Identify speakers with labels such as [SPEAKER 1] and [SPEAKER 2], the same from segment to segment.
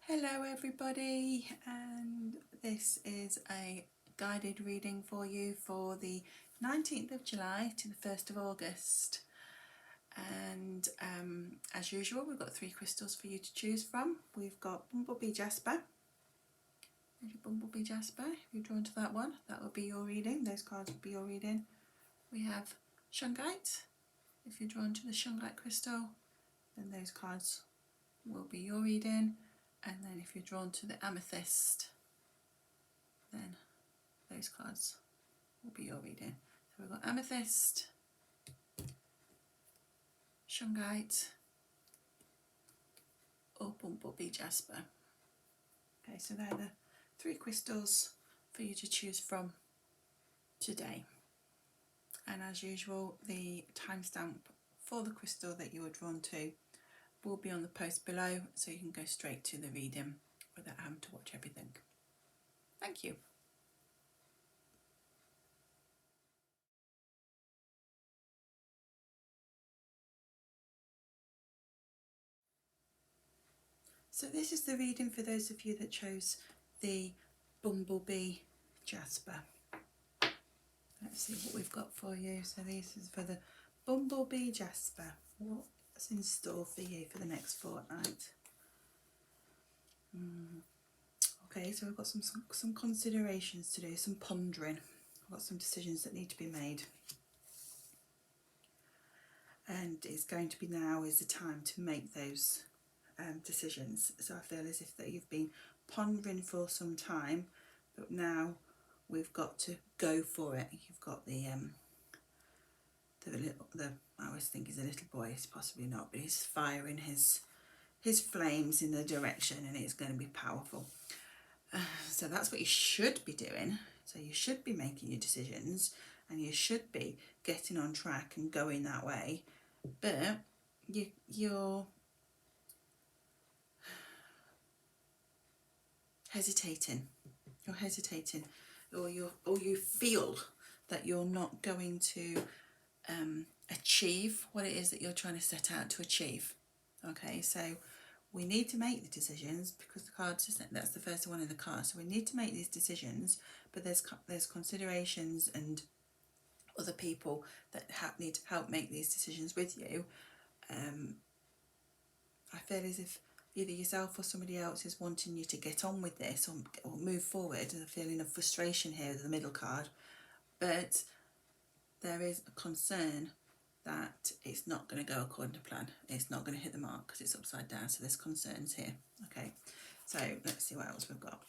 [SPEAKER 1] Hello everybody, and this is a guided reading for you for the 19th of July to the 1st of August. And as usual, we've got 3 crystals for you to choose from. We've got Bumblebee Jasper. There's your Bumblebee Jasper. If you're drawn to that one, that will be your reading. Those cards will be your reading. We have shungite. If you're drawn to the shungite crystal, then those cards will be your reading. And then if you're drawn to the amethyst, then those cards will be your reading. So we've got amethyst, shungite, or bumblebee jasper. Okay, so they're the 3 crystals for you to choose from today. And as usual, the timestamp for the crystal that you were drawn to will be on the post below, so you can go straight to the reading without having to watch everything. Thank you. So this is the reading for those of you that chose the Bumblebee Jasper. Let's see what we've got for you. So this is for the Bumblebee Jasper. What's in store for you for the next fortnight? Okay, so we've got some considerations to do, some pondering. We've got some decisions that need to be made. And it's going to be now is the time to make those decisions. So I feel as if that you've been pondering for some time, but now we've got to go for it. You've got the I always think he's a little boy, it's possibly not, but he's firing his flames in the direction, and it's going to be powerful. So that's what you should be doing. So you should be making your decisions, and you should be getting on track and going that way. But you're hesitating. You're hesitating, or you feel that you're not going to achieve what it is that you're trying to set out to achieve. Okay, so we need to make the decisions because the cards, that's the first one in the card. So we need to make these decisions, but there's considerations and other people that need to help make these decisions with you. I feel as if either yourself or somebody else is wanting you to get on with this or move forward. There's a feeling of frustration here with the middle card, but there is a concern that it's not going to go according to plan. It's not going to hit the mark because it's upside down, so there's concerns here. Okay, so let's see what else we've got.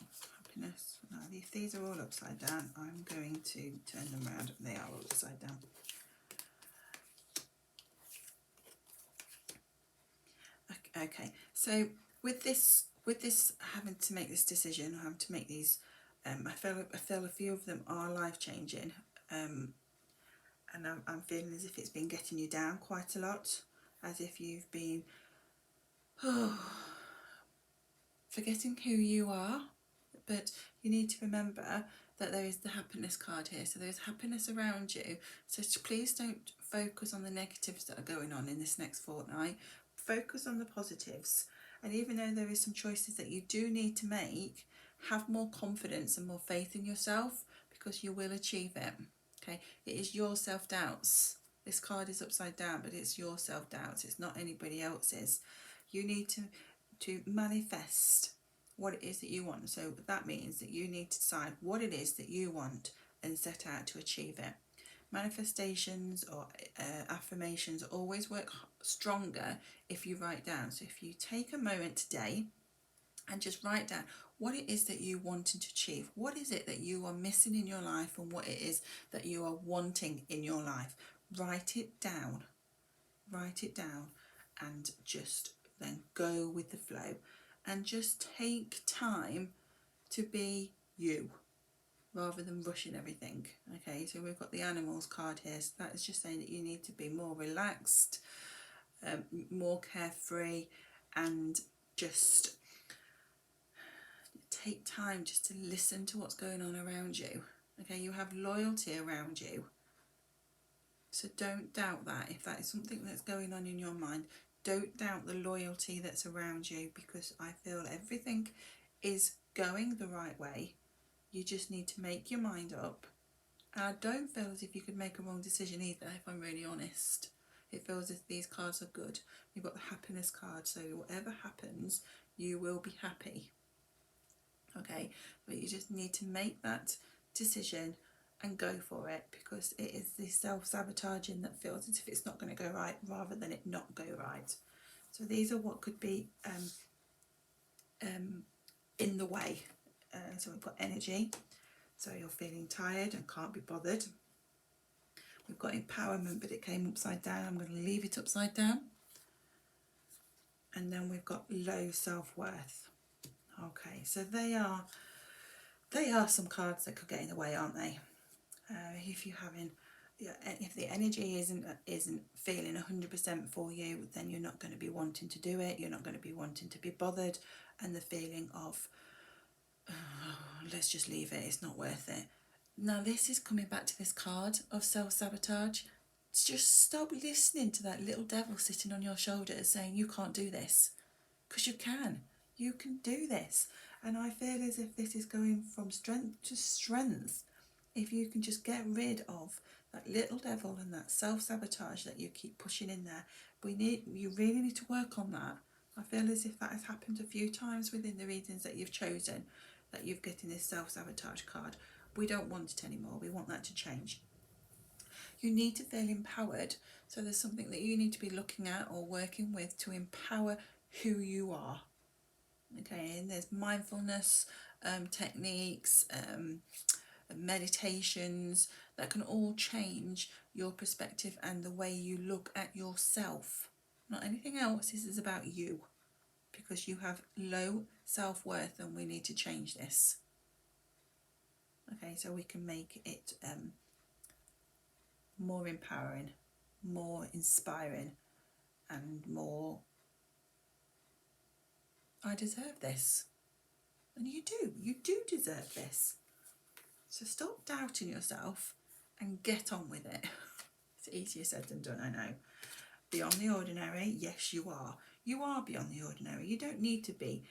[SPEAKER 1] Happiness. Now, if these are all upside down, I'm going to turn them around. They are all upside down. Okay, so with this having to make this decision, or having to make these, I feel a few of them are life-changing, and I'm feeling as if it's been getting you down quite a lot, as if you've been forgetting who you are. But you need to remember that there is the happiness card here, so there's happiness around you. So please don't focus on the negatives that are going on in this next fortnight. Focus on the positives, and even though there is some choices that you do need to make, have more confidence and more faith in yourself, because you will achieve it. Okay, it is your self-doubts. This card is upside down, but it's your self-doubts, it's not anybody else's. You need to manifest what it is that you want. So that means that you need to decide what it is that you want and set out to achieve it. Manifestations or affirmations always work stronger if you write down. So if you take a moment today and just write down what it is that you want to achieve, what is it that you are missing in your life, and what it is that you are wanting in your life. Write it down, and just then go with the flow, and just take time to be you, rather than rushing everything. Okay, so we've got the animals card here, so that is just saying that you need to be more relaxed, more carefree, and just take time just to listen to what's going on around you. Okay, you have loyalty around you, so don't doubt that. If that is something that's going on in your mind, Don't doubt the loyalty that's around you, because I feel everything is going the right way. You just need to make your mind up. And I don't feel as if you could make a wrong decision either, if I'm really honest. It feels as if these cards are good. You've got the happiness card, so whatever happens, you will be happy. Okay, but you just need to make that decision and go for it, because it is the self-sabotaging that feels as if it's not going to go right rather than it not go right. So these are what could be in the way. So we've got energy, so you're feeling tired and can't be bothered. We've got empowerment, but it came upside down. I'm going to leave it upside down. And then we've got low self-worth. Okay, so they are some cards that could get in the way, aren't they? If you're having, if the energy isn't feeling 100% for you, then you're not going to be wanting to do it. You're not going to be wanting to be bothered, and the feeling of, oh, let's just leave it. It's not worth it. Now this is coming back to this card of self-sabotage. Just stop listening to that little devil sitting on your shoulders saying you can't do this, because you can. You can do this. And I feel as if this is going from strength to strength. If you can just get rid of that little devil and that self-sabotage that you keep pushing in there, you really need to work on that. I feel as if that has happened a few times within the readings that you've chosen, that you've getting this self-sabotage card. We don't want it anymore. We want that to change. You need to feel empowered. So there's something that you need to be looking at or working with to empower who you are. Okay, and there's mindfulness techniques, meditations that can all change your perspective and the way you look at yourself. Not anything else. This is about you, because you have low self-worth and we need to change this. Okay, so we can make it more empowering, more inspiring, and more, I deserve this. And you do deserve this. So stop doubting yourself and get on with it. It's easier said than done, I know. Beyond the ordinary, yes you are. You are beyond the ordinary. You don't need to be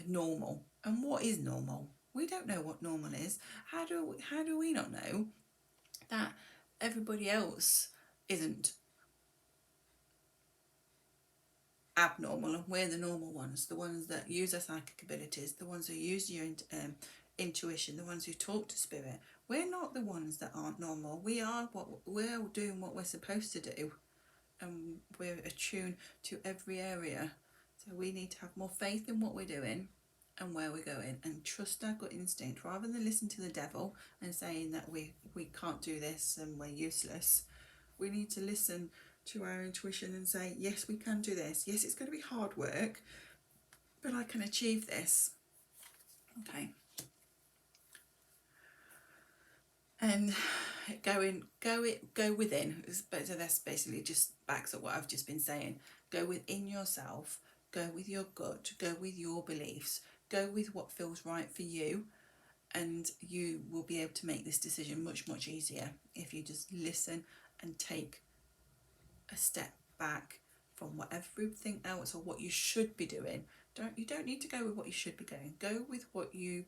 [SPEAKER 1] normal. And what is normal? We don't know what normal is. How do we not know that everybody else isn't abnormal and we're the normal ones, the ones that use our psychic abilities, the ones who use your intuition, the ones who talk to spirit? We're not the ones that aren't normal. We're doing what we're supposed to do, and we're attuned to every area. So we need to have more faith in what we're doing and where we're going, and trust our gut instinct rather than listen to the devil and saying that we can't do this and we're useless. We need to listen to our intuition and say, yes, we can do this. Yes, it's going to be hard work, but I can achieve this. Okay. And go within. So that's basically just backs up what I've just been saying. Go within yourself. Go with your gut. Go with your beliefs. Go with what feels right for you. And you will be able to make this decision much, much easier if you just listen and take a step back from what everything else or what you should be doing. You don't need to go with what you should be doing. Go with what you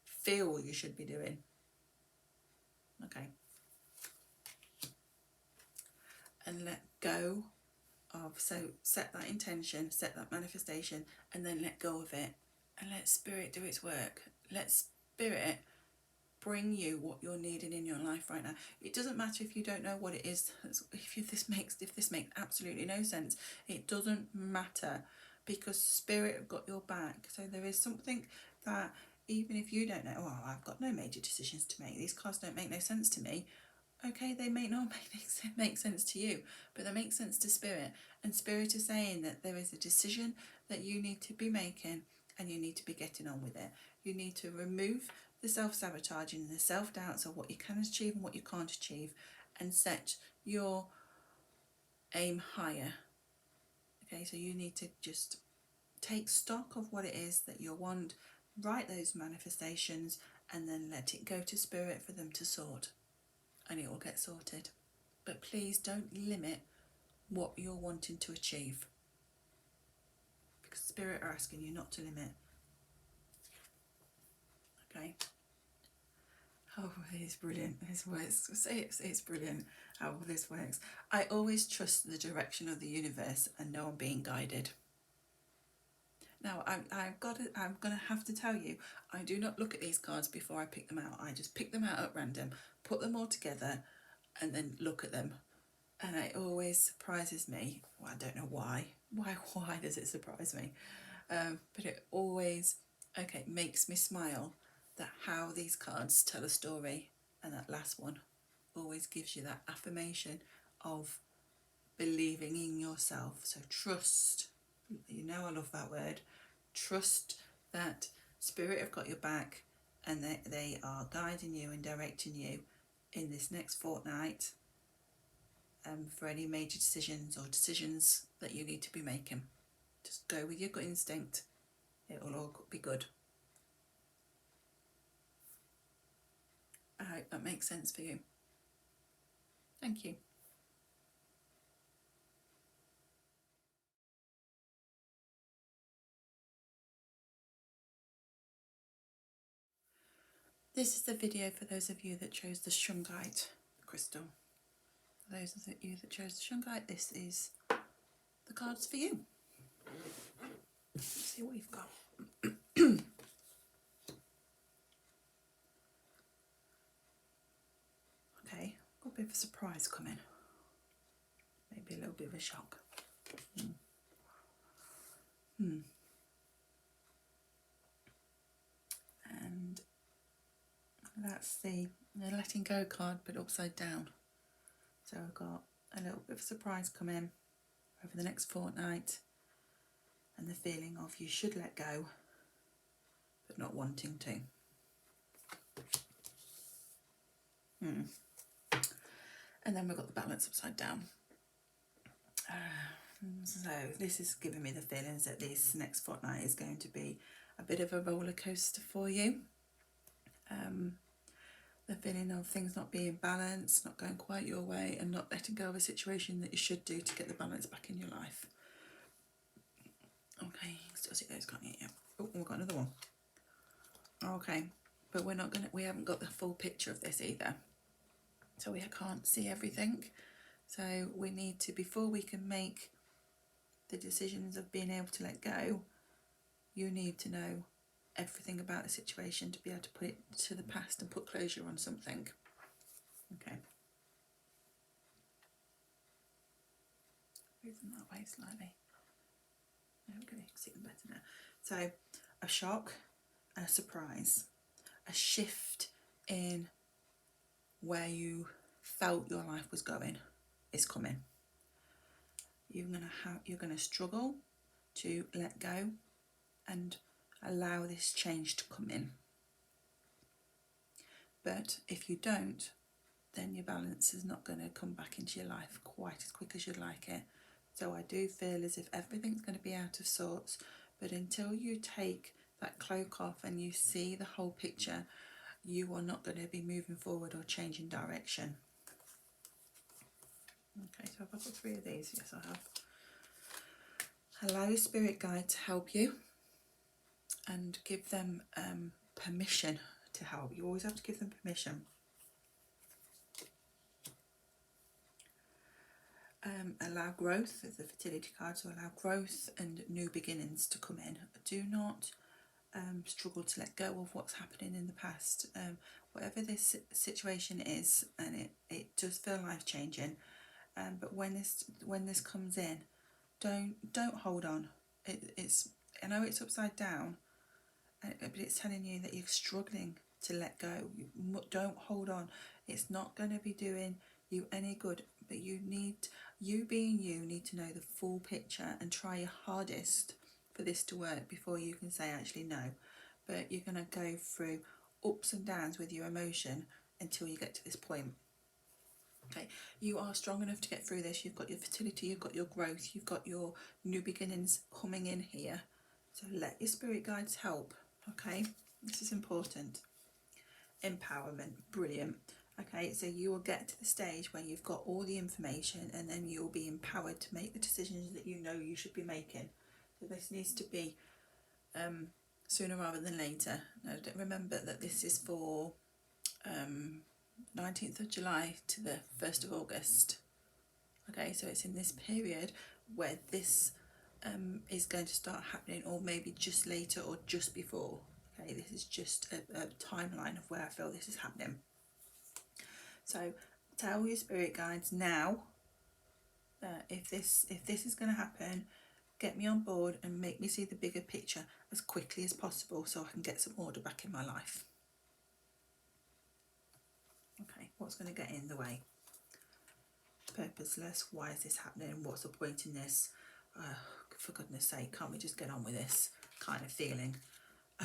[SPEAKER 1] feel you should be doing. Okay. And let go of, so set that intention, set that manifestation, and then let go of it. And let spirit do its work. Let spirit bring you what you're needing in your life right now. It doesn't matter if you don't know what it is. If this makes absolutely no sense, it doesn't matter, because spirit have got your back. So there is something that, even if you don't know, oh, I've got no major decisions to make, these cards don't make no sense to me. Okay, they may not make sense to you, but they make sense to spirit. And spirit is saying that there is a decision that you need to be making, and you need to be getting on with it. You need to remove the self-sabotaging and the self-doubts of what you can achieve and what you can't achieve, and set your aim higher. Okay, so you need to just take stock of what it is that you want, write those manifestations, and then let it go to spirit for them to sort, and it will get sorted. But please don't limit what you're wanting to achieve. because Spirit are asking you not to limit. Okay. Oh, it's brilliant. This works. It's brilliant how this works. I always trust the direction of the universe and know I'm being guided. Now, I'm going to have to tell you, I do not look at these cards before I pick them out. I just pick them out at random, put them all together, and then look at them. And it always surprises me. Well, I don't know why. Why does it surprise me? But it always, makes me smile that how these cards tell a story. And that last one always gives you that affirmation of believing in yourself. So trust, you know I love that word, trust that Spirit have got your back and they are guiding you and directing you in this next fortnight for any major decisions or decisions that you need to be making. Just go with your gut instinct. It will all be good. I hope that makes sense for you. Thank you. This is the video for those of you that chose the shungite crystal. For those of you that chose the shungite, this is the cards for you. Let's see what we've got. Okay, got a bit of a surprise coming. Maybe a little bit of a shock. And that's the letting go card, but upside down. So I've got a little bit of a surprise coming over the next fortnight, and the feeling of you should let go, but not wanting to. And then we've got the balance upside down. So this is giving me the feelings that this next fortnight is going to be a bit of a roller coaster for you. The feeling of things not being balanced, not going quite your way, and not letting go of a situation that you should do to get the balance back in your life. Okay, still see those, can't you? Yeah. Oh, we've got another one. Okay, but we haven't got the full picture of this either. So we can't see everything. So we need to, before we can make the decisions of being able to let go, you need to know everything about the situation to be able to put it to the past and put closure on something. Okay. Move them that way slightly. There we go, you can see them better now. So a shock, a surprise, a shift in where you felt your life was going is coming. You're gonna struggle to let go and allow this change to come in. But if you don't, then your balance is not going to come back into your life quite as quick as you'd like it. So I do feel as if everything's going to be out of sorts, but until you take that cloak off and you see the whole picture, you are not going to be moving forward or changing direction. Okay, so I've got 3 of these. Yes, I have. Allow your spirit guide to help you and give them permission to help. You always have to give them permission. Allow growth, as the fertility card, so allow growth and new beginnings to come in. Do not struggle to let go of what's happening in the past. Whatever this situation is, and it does feel life-changing, but when this comes in, don't hold on. I know it's upside down, but it's telling you that you're struggling to let go. Don't hold on. It's not going to be doing you any good, but you need to know the full picture and try your hardest for this to work before you can say actually no. But you're going to go through ups and downs with your emotion until you get to this point. Okay, you are strong enough to get through this. You've got your fertility, you've got your growth, you've got your new beginnings coming in here. So let your spirit guides help. Okay, this is important. Empowerment, brilliant. Okay, so you will get to the stage where you've got all the information, and then you'll be empowered to make the decisions that you know you should be making. So this needs to be sooner rather than later. Now, remember that this is for 19th of July to the 1st of August. Okay, so it's in this period where this is going to start happening, or maybe just later or just before. Okay, this is just a timeline of where I feel this is happening. So tell your spirit guides now that if this is going to happen, get me on board and make me see the bigger picture as quickly as possible so I can get some order back in my life. Okay, what's going to get in the way? Purposeless. Why is this happening? What's the point in this? For goodness sake, can't we just get on with this kind of feeling?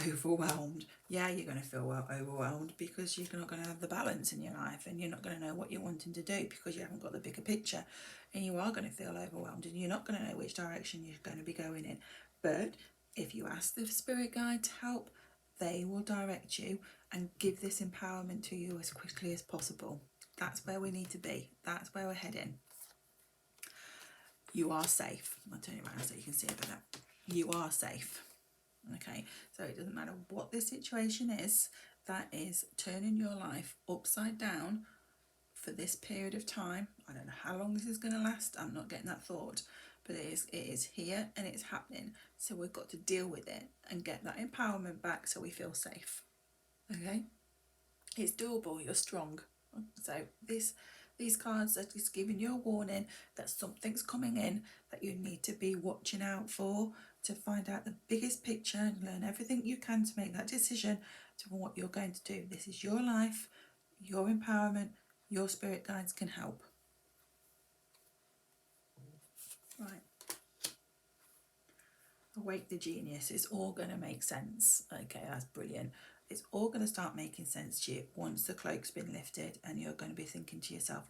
[SPEAKER 1] Overwhelmed. Yeah, you're going to feel overwhelmed because you're not going to have the balance in your life, and you're not going to know what you're wanting to do because you haven't got the bigger picture, and you are going to feel overwhelmed, and you're not going to know which direction you're going to be going in. But if you ask the spirit guide to help, they will direct you and give this empowerment to you as quickly as possible. That's where we need to be. That's where we're heading. You are safe. I'll turn it around so you can see it better. You are safe. Okay, so it doesn't matter what the situation is that is turning your life upside down for this period of time. I don't know how long this is going to last. I'm not getting that thought, but it is here and it's happening. So we've got to deal with it and get that empowerment back so we feel safe. Okay, it's doable. You're strong. So these cards are just giving you a warning that something's coming in that you need to be watching out for, to find out the biggest picture and learn everything you can to make that decision to what you're going to do. This is your life, your empowerment. Your spirit guides can help. Right. Awake the genius. It's all going to make sense. Okay, that's brilliant. It's all going to start making sense to you once the cloak's been lifted, and you're going to be thinking to yourself,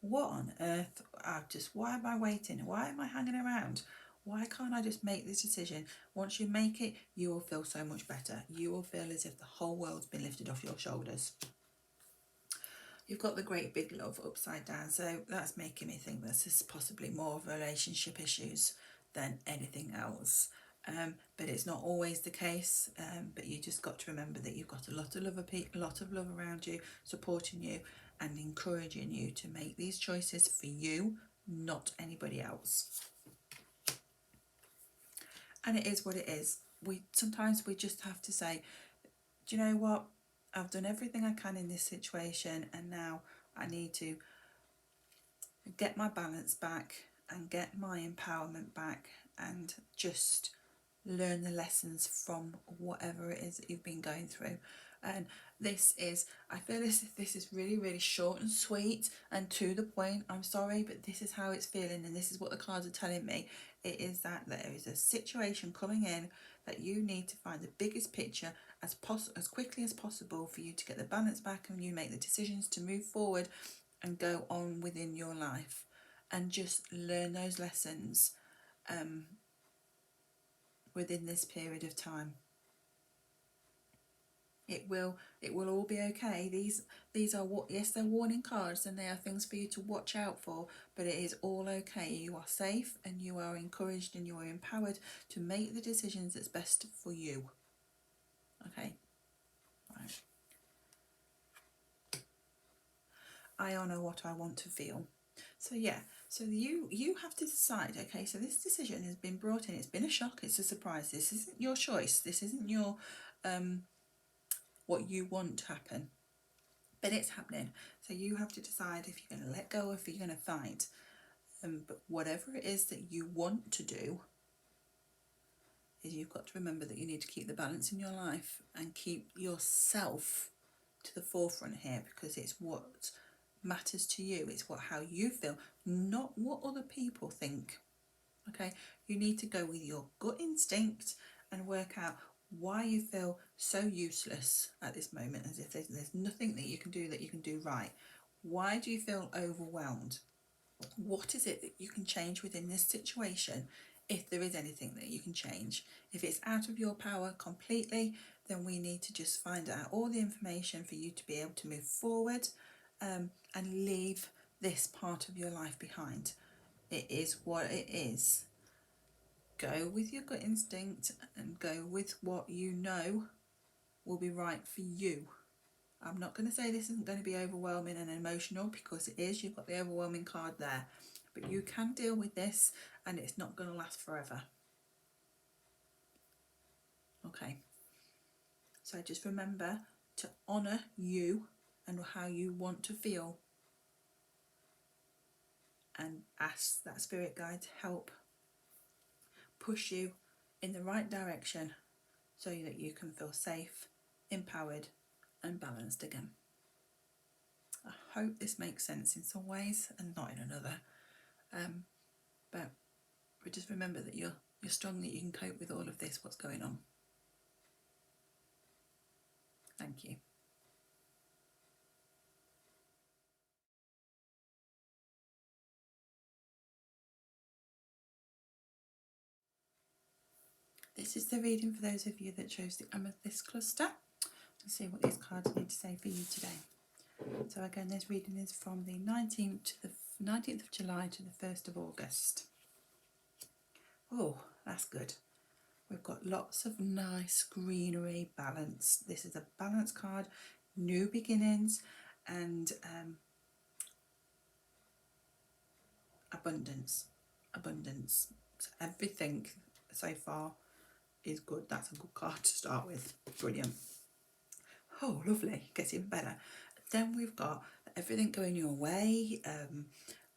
[SPEAKER 1] what on earth? Why am I waiting? Why am I hanging around? Why can't I just make this decision? Once you make it, you will feel so much better. You will feel as if the whole world's been lifted off your shoulders. You've got the great big love upside down, so that's making me think this is possibly more of relationship issues than anything else. But it's not always the case. But you just got to remember that you've got a lot of love around you, supporting you and encouraging you to make these choices for you, not anybody else. And it is what it is. Sometimes we just have to say, do you know what? I've done everything I can in this situation, and now I need to get my balance back and get my empowerment back and just learn the lessons from whatever it is that you've been going through. And I feel this is really, really short and sweet and to the point. I'm sorry, but this is how it's feeling, and this is what the cards are telling me. It is that there is a situation coming in that you need to find the biggest picture as quickly as possible for you to get the balance back, and you make the decisions to move forward and go on within your life and just learn those lessons within this period of time. It will all be okay. These are they're warning cards, and they are things for you to watch out for, but it is all okay. You are safe, and you are encouraged, and you are empowered to make the decisions that's best for you. Okay, right. I honour what I want to feel. So yeah, so you have to decide. Okay, so this decision has been brought in. It's been a shock. It's a surprise. This isn't your choice. This isn't your what you want to happen, but it's happening. So you have to decide if you're going to let go or if you're going to fight. But whatever it is that you want to do, is you've got to remember that you need to keep the balance in your life and keep yourself to the forefront here, because it's what matters to you. It's how you feel, not what other people think. Okay, you need to go with your gut instinct and work out why you feel so useless at this moment, as if there's nothing that you can do right. Why do you feel overwhelmed? What is it that you can change within this situation, if there is anything that you can change? If it's out of your power completely, then we need to just find out all the information for you to be able to move forward and leave this part of your life behind. It is what it is. go with your gut instinct and go with what you know will be right for you. I'm not going to say this isn't going to be overwhelming and emotional, because it is. You've got the overwhelming card there, but you can deal with this and it's not going to last forever. Okay, so just remember to honour you and how you want to feel, and ask that spirit guide to help push you in the right direction so that you can feel safe, empowered and balanced again. I hope this makes sense in some ways and not in another, but just remember that you're strong, that you can cope with all of this, what's going on. Thank you. This is the reading for those of you that chose the Amethyst cluster. Let's see what these cards need to say for you today. So again, this reading is from the 19th of July to the 1st of August. Oh, that's good. We've got lots of nice greenery, balance. This is a balance card, new beginnings and abundance. So everything so far is good. That's a good card to start with. Brilliant. Oh, lovely. Gets even better. Then we've got everything going your way.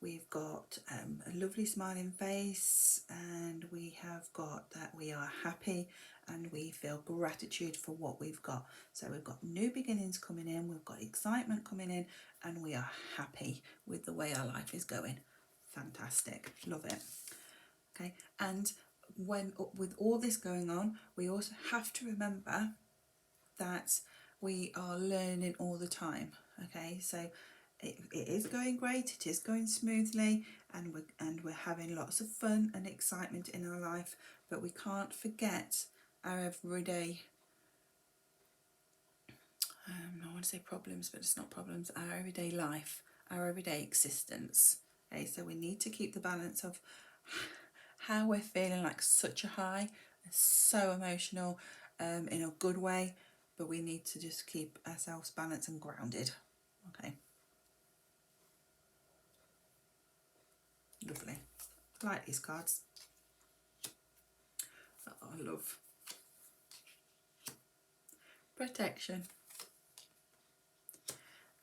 [SPEAKER 1] We've got a lovely smiling face, and we have got that we are happy and we feel gratitude for what we've got. So we've got new beginnings coming in, we've got excitement coming in, and we are happy with the way our life is going. Fantastic. Love it. Okay, and with all this going on, we also have to remember that we are learning all the time. Okay, so it is going great, it is going smoothly, and we're having lots of fun and excitement in our life, but we can't forget our everyday I want to say problems, but it's not problems, our everyday life, our everyday existence. Okay, so we need to keep the balance of how we're feeling like such a high, so emotional, in a good way, but we need to just keep ourselves balanced and grounded. Okay. Lovely. I like these cards. Oh, I love protection.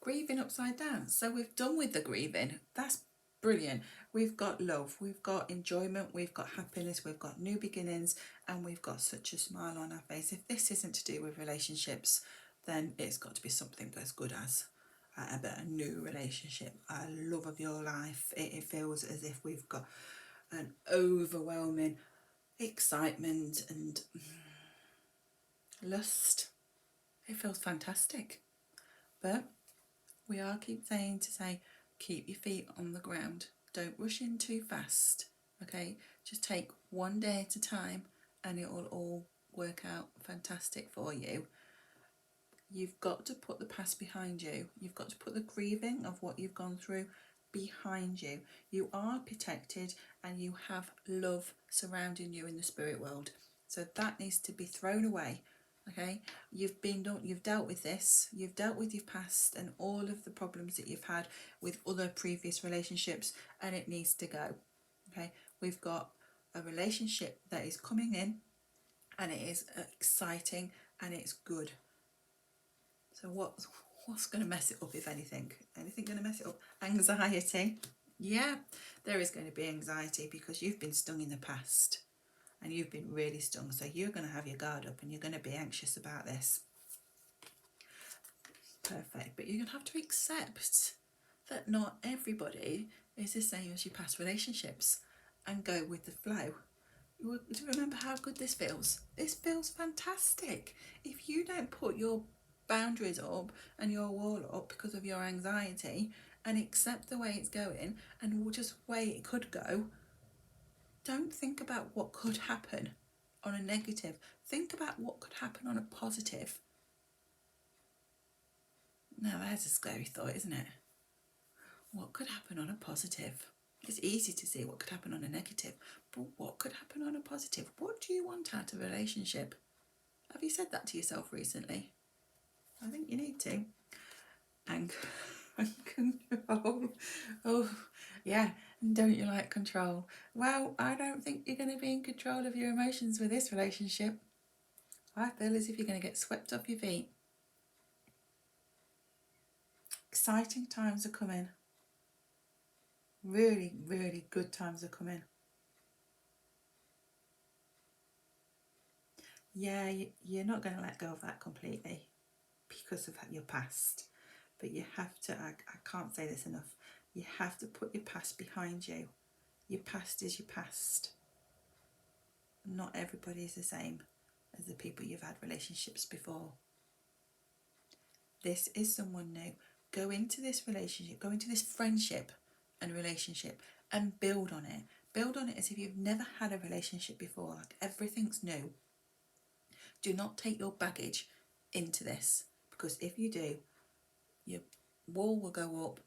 [SPEAKER 1] Grieving upside down. So we've done with the grieving. That's brilliant. We've got love, we've got enjoyment, we've got happiness, we've got new beginnings, and we've got such a smile on our face. If this isn't to do with relationships, then it's got to be something as good as a new relationship, a love of your life. It feels as if we've got an overwhelming excitement and lust. It feels fantastic. But we are keep saying to say, keep your feet on the ground. Don't rush in too fast. Okay, just take one day at a time and it will all work out fantastic for you. You've got to put the past behind you. You've got to put the grieving of what you've gone through behind you. You are protected and you have love surrounding you in the spirit world. So that needs to be thrown away. Okay, you've dealt with this, you've dealt with your past and all of the problems that you've had with other previous relationships, and it needs to go. Okay, we've got a relationship that is coming in and it is exciting and it's good. So what's going to mess it up, if anything? Anything going to mess it up? Anxiety. Yeah, there is going to be anxiety because you've been stung in the past and you've been really stung. So you're going to have your guard up and you're going to be anxious about this. Perfect. But you're going to have to accept that not everybody is the same as your past relationships and go with the flow. Remember how good this feels. This feels fantastic. If you don't put your boundaries up and your wall up because of your anxiety and accept the way it's going and just way it could go, don't think about what could happen on a negative. Think about what could happen on a positive. Now there's a scary thought, isn't it? What could happen on a positive? It's easy to see what could happen on a negative, but what could happen on a positive? What do you want out of a relationship? Have you said that to yourself recently? I think you need to. And control. Oh, yeah. Don't you like control? Well, I don't think you're going to be in control of your emotions with this relationship. I feel as if you're going to get swept off your feet. Exciting times are coming. Really, really good times are coming. Yeah, you're not going to let go of that completely because of your past. But you have to, I can't say this enough, you have to put your past behind you. Your past is your past. Not everybody is the same as the people you've had relationships before. This is someone new. Go into this relationship, go into this friendship and relationship and build on it. Build on it as if you've never had a relationship before, like everything's new. Do not take your baggage into this, because if you do, your wall will go up,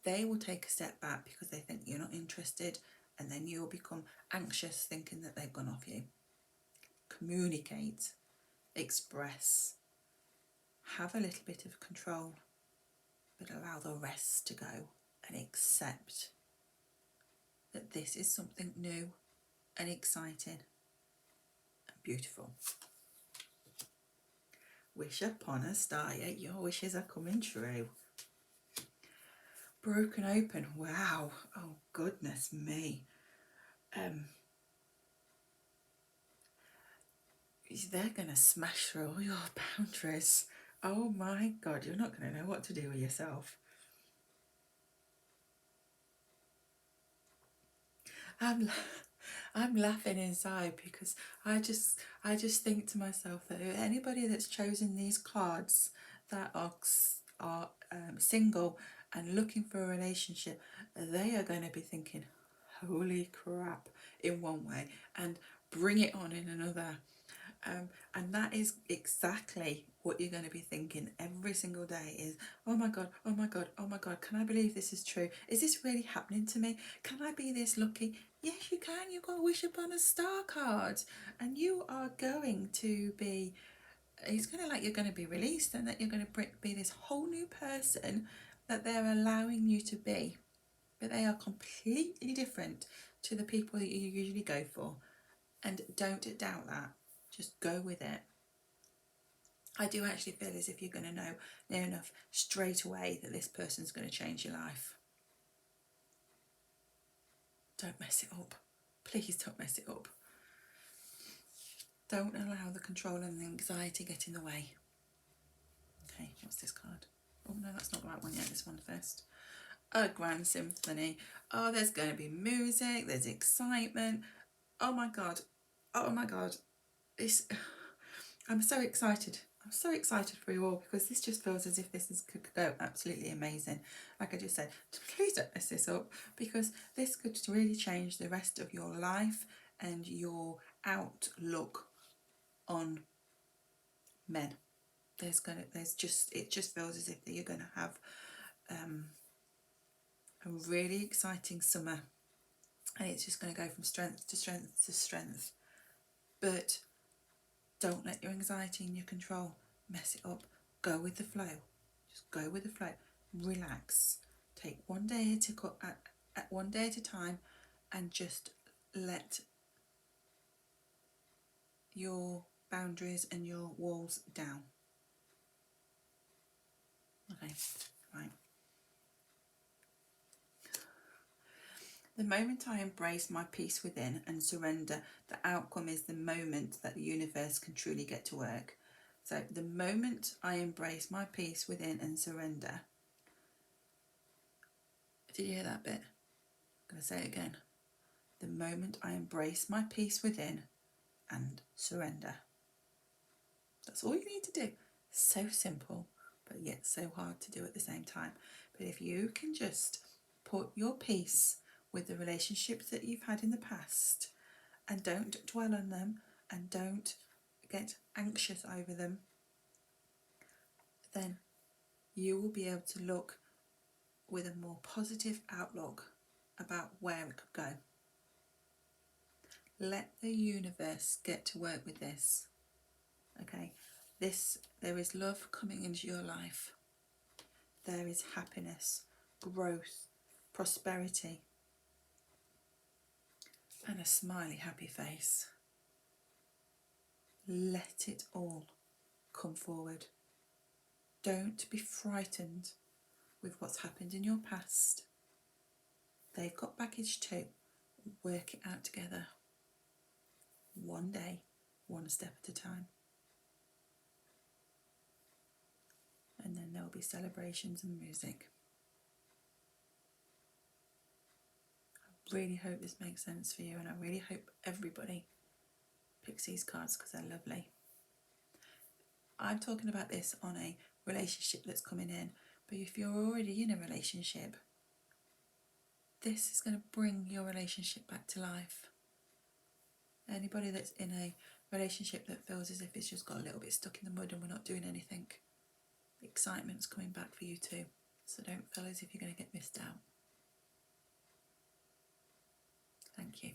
[SPEAKER 1] they will take a step back because they think you're not interested, and then you'll become anxious thinking that they've gone off you. Communicate, express, have a little bit of control, but allow the rest to go and accept that this is something new and exciting and beautiful. Wish upon a star, yeah, your wishes are coming true. Broken open, wow, oh goodness me. They're going to smash through all your boundaries. Oh my God, you're not going to know what to do with yourself. I'm laughing inside because I just think to myself that anybody that's chosen these cards that are single and looking for a relationship, they are going to be thinking, holy crap, in one way, and bring it on in another. And that is exactly what you're going to be thinking every single day is, oh my God, oh my God, oh my God, can I believe this is true? Is this really happening to me? Can I be this lucky? Yes, you can. You've got a wish upon a star card, and you are going to be, it's kind of like you're going to be released, and that you're going to be this whole new person that they're allowing you to be. But they are completely different to the people that you usually go for. And don't doubt that. Just go with it. I do actually feel as if you're going to know near enough straight away that this person's going to change your life. Don't mess it up. Please don't mess it up. Don't allow the control and the anxiety get in the way. Okay, what's this card? Oh no, that's not the right one yet. This one first. A grand symphony. Oh, there's going to be music. There's excitement. Oh my God. Oh my God. I'm so excited. I'm so excited for you all because this just feels as if could go absolutely amazing. Like I just said, please don't mess this up because this could really change the rest of your life and your outlook on men. It just feels as if you're going to have a really exciting summer, and it's just going to go from strength to strength to strength. But don't let your anxiety and your control mess it up. Go with the flow. Just go with the flow. Relax. Take one day at a time, and just let your boundaries and your walls down. Okay, right. The moment I embrace my peace within and surrender, the outcome is the moment that the universe can truly get to work. So the moment I embrace my peace within and surrender. Did you hear that bit? I'm going to say it again. The moment I embrace my peace within and surrender. That's all you need to do. So simple, but yet so hard to do at the same time. But if you can just put your peace with the relationships that you've had in the past and don't dwell on them and don't get anxious over them, then you will be able to look with a more positive outlook about where it could go. Let the universe get to work with this. Okay, there is love coming into your life. There is happiness, growth, prosperity, and a smiley, happy face. Let it all come forward. Don't be frightened with what's happened in your past. They've got baggage too. Work it out together. One day, one step at a time. And then there'll be celebrations and music. I really hope this makes sense for you, and I really hope everybody picks these cards because they're lovely. I'm talking about this on a relationship that's coming in, but if you're already in a relationship, this is going to bring your relationship back to life. Anybody that's in a relationship that feels as if it's just got a little bit stuck in the mud and we're not doing anything, the excitement's coming back for you too. So don't feel as if you're going to get missed out. Thank you.